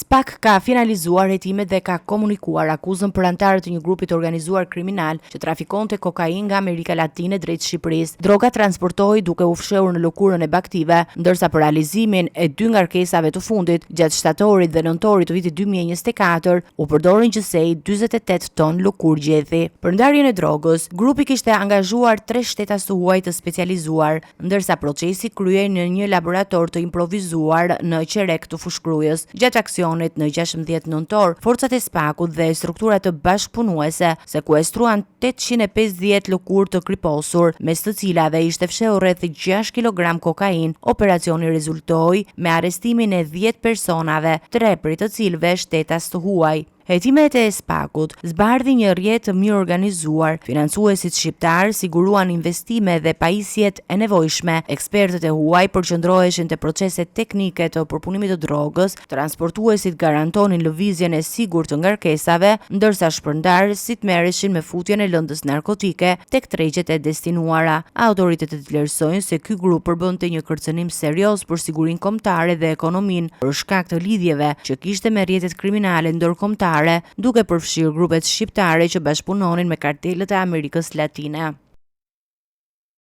SPAK ka finalizuar hetimet dhe ka komunikuar akuzën për anëtarët e një grupi të organizuar kriminal që trafikonte kokainë nga Amerika Latine drejt Shqipërisë. Droga transportohej duke u fshehur në lëkurën e baktive, ndërsa për realizimin e 2 ngarkesave të fundit, gjatë shtatorit dhe nëntorit të vitit 2024, u përdorin gjithsej 48 ton lëkurë gjethi. Për ndarjen e drogës, grupi kishte angazhuar 3 shtetas të huaj të specializuar, ndërsa procesi kryhej në një laborator të improvizuar në qerek të Fushkrujës. Gjatë aksionit në 16 nëntor, forcat e SPAK-ut dhe strukturat të bashkëpunuese sekuestruan 850 lëkurë të kriposur, mes të cilave ishte fshehur rreth 6 kg kokainë. Operacioni rezultoi me arrestimin e 10 personave, 3 prej të cilëve shtetas të huaj. Hetimet e SPAK-ut zbardhi një rrjet të mirë organizuar, financuesit shqiptar siguruan investime dhe pajisjet e nevojshme, ekspertët e huaj përqendroheshin te proceset teknike të përpunimit të drogës, transportuesit garantonin lëvizjen e sigurt të ngarkesave, ndërsa shpërndarësit merreshin me futjen e lëndës narkotike tek tregjet e destinuara. Autoritetet vlerësojnë se ky grup përbënte një kërcënim serioz për sigurinë kombëtare dhe ekonominë për shkak të lidhjeve që kishte me rrjetet kriminale ndërkombëtare, duke përfshirë grupet shqiptare që bashkëpunonin me kartelet e Amerikës Latine.